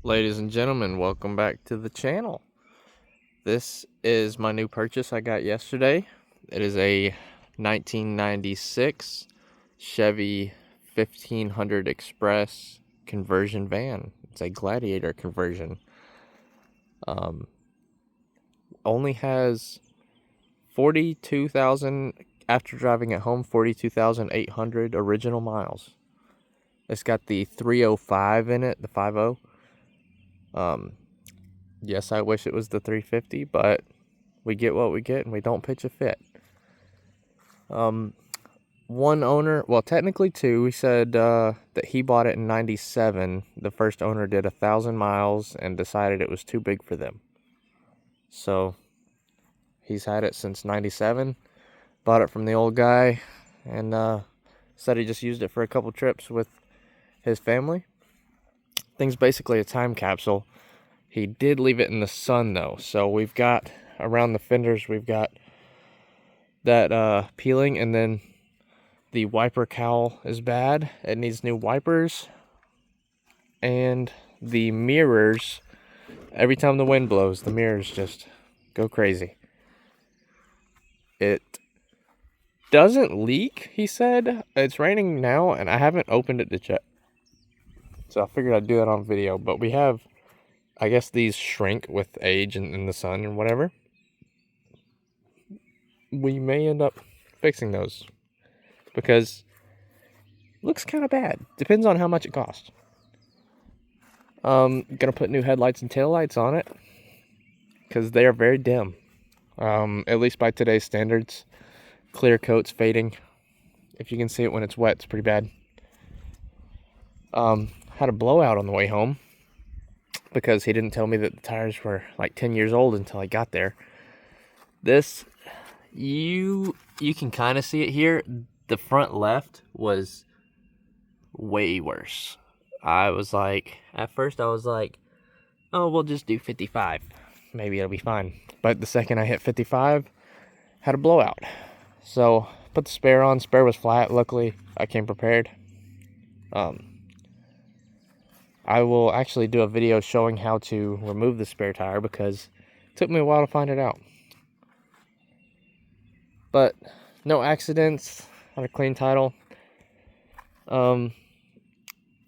Ladies and gentlemen, welcome back to the channel. This is my new purchase I got yesterday. It is a 1996 Chevy 1500 Express conversion van. It's a Gladiator conversion. Only has 42,000, after driving at home, 42,800 original miles. It's got the 305 in it, the 50. Yes, I wish it was the 350, but we get what we get and we don't pitch a fit. One owner, well, technically two, he said that he bought it in 97. The first owner did 1,000 miles and decided it was too big for them. So he's had it since 97, bought it from the old guy, and said he just used it for a couple trips with his family. Thing's basically a time capsule. He did leave it in the sun though, so we've got around the fenders, we've got that peeling, and then the wiper cowl is bad. It needs new wipers, and the mirrors, every time the wind blows, the mirrors just go crazy. It doesn't leak, he said. It's raining now, and I haven't opened it to check, so I figured I'd do that on video. But we have, I guess these shrink with age and in the sun and whatever. We may end up fixing those because it looks kind of bad. Depends on how much it costs. Gonna put new headlights and taillights on it because they are very dim. At least by today's standards. Clear coat's fading. If you can see it when it's wet, it's pretty bad. Had a blowout on the way home because he didn't tell me that the tires were like 10 years old until I got there. This, you can kind of see it here. The front left was way worse. I was like, at first I was like, oh, we'll just do 55. Maybe it'll be fine. But the second I hit 55, had a blowout. So put the spare on. Spare was flat. Luckily, I came prepared. I will actually do a video showing how to remove the spare tire because it took me a while to find it out. But no accidents, on a clean title.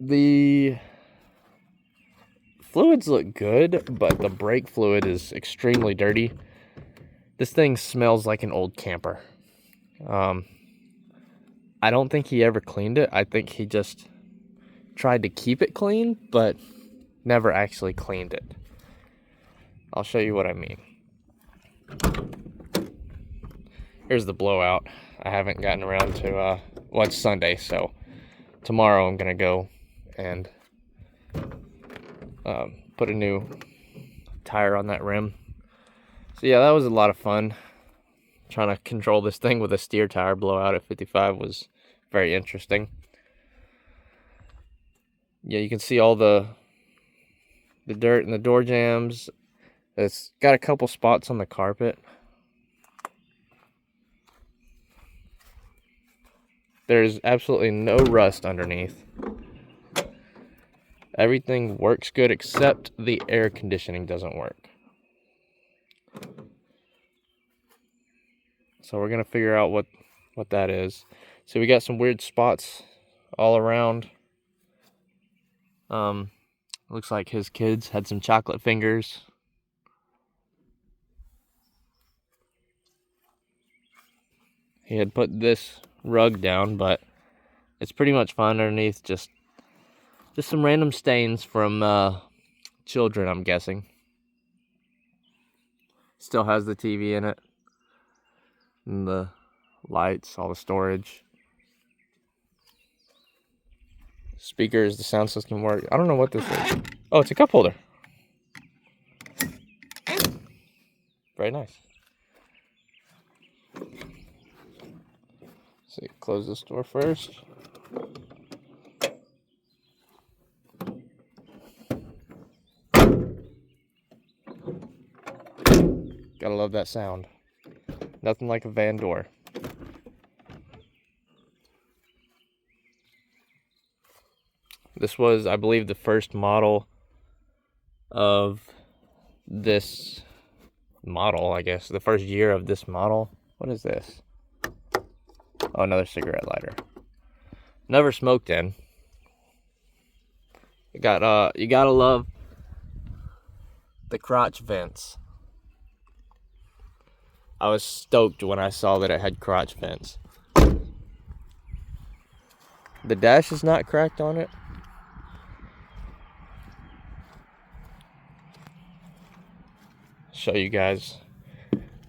The fluids look good, but the brake fluid is extremely dirty. This thing smells like an old camper. I don't think he ever cleaned it. I think he just tried to keep it clean, but never actually cleaned it. I'll show you what I mean. Here's the blowout. I haven't gotten around to, well, it's Sunday, so tomorrow I'm gonna go and put a new tire on that rim. So yeah, that was a lot of fun. Trying to control this thing with a steer tire blowout at 55 was very interesting. Yeah, you can see all the dirt and the door jambs. It's got a couple spots on the carpet. There's absolutely no rust underneath. Everything works good except the air conditioning doesn't work. So we're gonna figure out what that is. So we got some weird spots all around. Looks like his kids had some chocolate fingers. He had put this rug down, but it's pretty much fine underneath. Just some random stains from children, I'm guessing. Still has the TV in it, and the lights, all the storage. Speakers, the sound system work. I don't know what this is. Oh, it's a cup holder. Very nice. So close this door first. Gotta love that sound. Nothing like a van door. This was, I believe, the first model of this model, I guess. The first year of this model. What is this? Oh, another cigarette lighter. Never smoked in. You gotta love the crotch vents. I was stoked when I saw that it had crotch vents. The dash is not cracked on it. Show you guys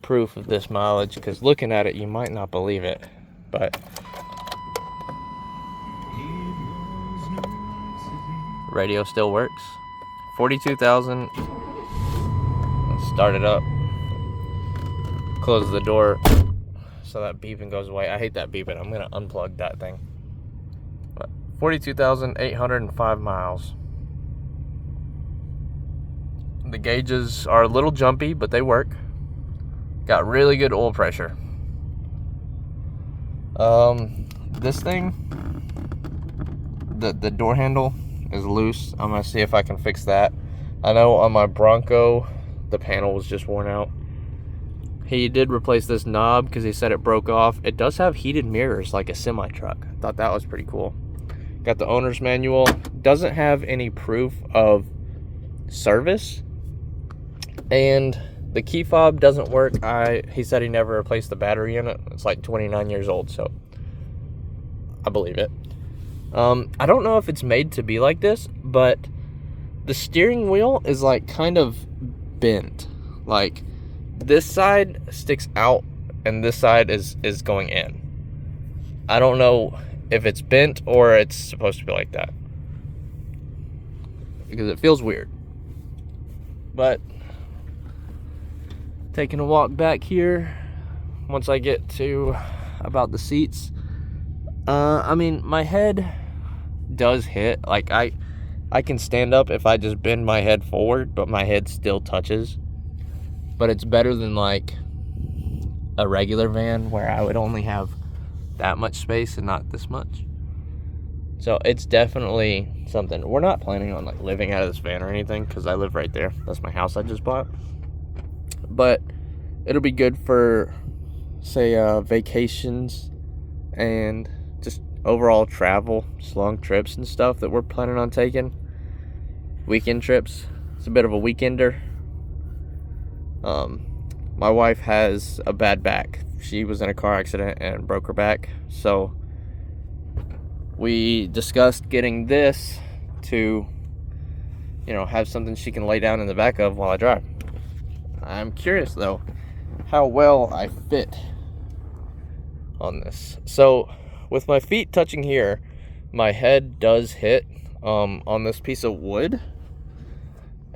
proof of this mileage, because looking at it you might not believe it, but radio still works. 42,000. Let's start it up. Close the door so that beeping goes away. I hate that beeping. I'm gonna unplug that thing. But 42,805 miles. The gauges are a little jumpy, but they work. Got really good oil pressure. This thing, the door handle is loose. I'm gonna see if I can fix that. I know on my Bronco, the panel was just worn out. He did replace this knob because he said it broke off. It does have heated mirrors like a semi-truck. I thought that was pretty cool. Got the owner's manual. Doesn't have any proof of service. And the key fob doesn't work. He said he never replaced the battery in it. It's like 29 years old, so I believe it. I don't know if it's made to be like this, but the steering wheel is like kind of bent. Like this side sticks out and this side is going in. I don't know if it's bent or it's supposed to be like that, because it feels weird. But taking a walk back here, once I get to about the seats, I mean, my head does hit. Like I can stand up if I just bend my head forward, but my head still touches. But it's better than like a regular van where I would only have that much space and not this much. So it's definitely something. We're not planning on like living out of this van or anything, because I live right there. That's my house I just bought. But it'll be good for, say, vacations and just overall travel, just long trips and stuff that we're planning on taking. Weekend trips. It's a bit of a weekender. My wife has a bad back. She was in a car accident and broke her back. So we discussed getting this to, have something she can lay down in the back of while I drive. I'm curious though how well I fit on this. So with my feet touching here, my head does hit on this piece of wood.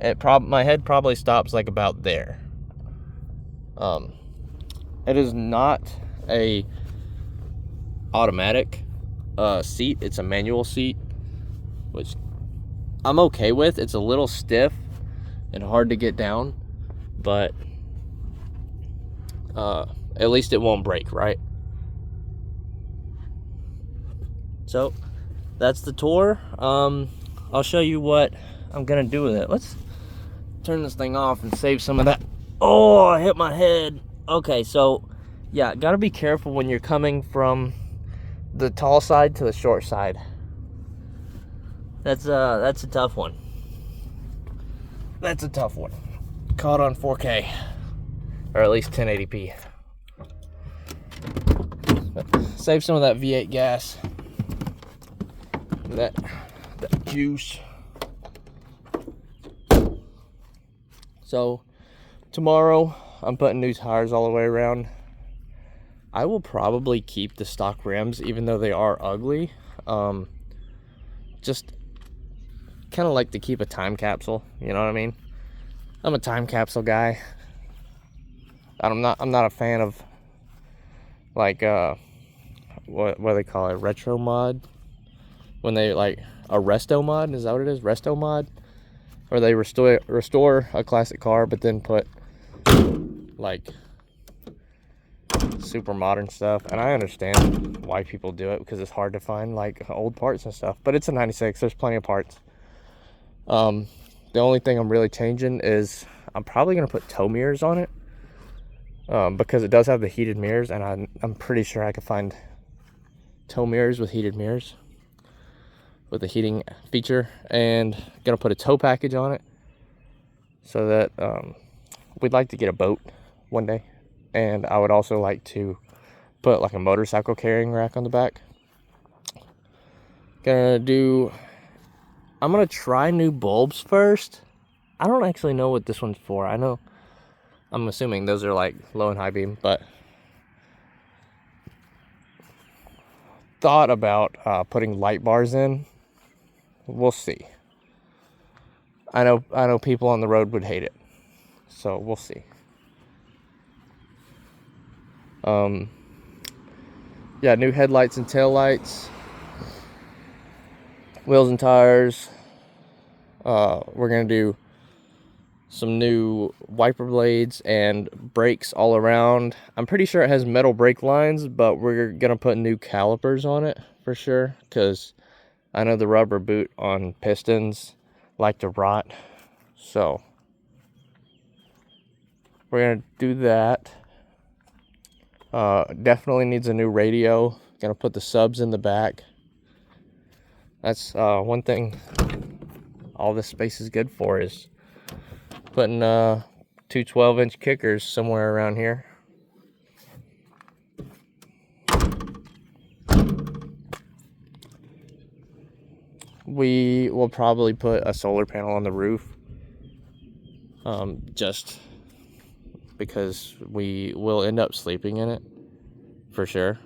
My head probably stops like about there. It is not a automatic seat. It's a manual seat, which I'm okay with. It's a little stiff and hard to get down, but at least it won't break, right? So that's the tour. I'll show you what I'm gonna do with it. Let's turn this thing off and save some of that. Oh, I hit my head. Okay, so yeah, gotta be careful when you're coming from the tall side to the short side. That's a tough one. That's a tough one. Caught on 4K, or at least 1080p. Save some of that V8 gas. That juice. So tomorrow I'm putting new tires all the way around. I will probably keep the stock rims even though they are ugly. Just kind of like to keep a time capsule, you know what I mean? I'm a time capsule guy. I'm not a fan of like what do they call it, retro mod? When they like a resto mod, is that what it is? Resto mod? Or they restore a classic car but then put like super modern stuff. And I understand why people do it, because it's hard to find like old parts and stuff, but it's a 96. There's plenty of parts. The only thing I'm really changing is I'm probably going to put tow mirrors on it. Because it does have the heated mirrors, and I'm pretty sure I could find tow mirrors with heated mirrors with the heating feature. And going to put a tow package on it so that we'd like to get a boat one day. And I would also like to put like a motorcycle carrying rack on the back. I'm gonna try new bulbs first. I don't actually know what this one's for. I'm assuming those are like low and high beam, but thought about putting light bars in. We'll see. I know people on the road would hate it, so we'll see. Yeah, new headlights and tail lights, wheels and tires. We're gonna do some new wiper blades and brakes all around. I'm pretty sure it has metal brake lines, but we're gonna put new calipers on it for sure, because I know the rubber boot on pistons like to rot. So we're gonna do that. Definitely needs a new radio. Gonna put the subs in the back. That's one thing all this space is good for, is putting two 12-inch kickers somewhere around here. We will probably put a solar panel on the roof, just because we will end up sleeping in it for sure.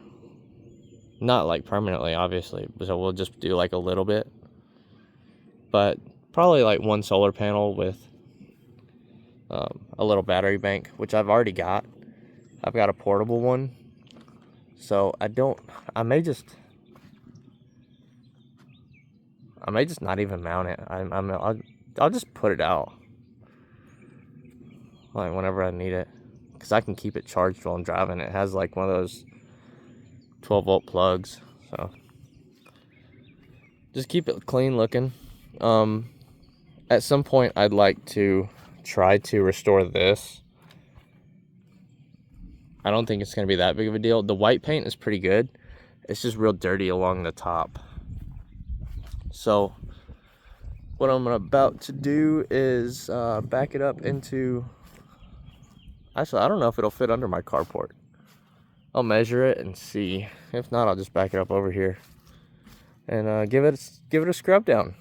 Not like permanently, obviously, so we'll just do like a little bit, but probably like one solar panel with a little battery bank, which I've already got. I've got a portable one, so I may just not even mount it. I'll just put it out like whenever I need it, because I can keep it charged while I'm driving. It has like one of those 12-volt plugs, so just keep it clean looking. At some point I'd like to try to restore this. I don't think it's going to be that big of a deal. The white paint is pretty good. It's just real dirty along the top. So what I'm about to do is back it up into... Actually, I don't know if it'll fit under my carport. I'll measure it and see. If not, I'll just back it up over here and give it a scrub down.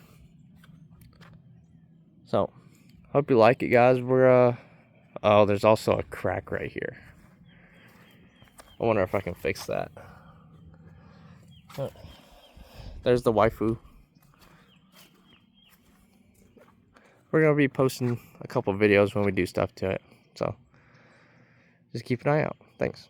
So, hope you like it, guys. Oh, there's also a crack right here. I wonder if I can fix that. There's the waifu. We're gonna be posting a couple videos when we do stuff to it, so just keep an eye out. Thanks.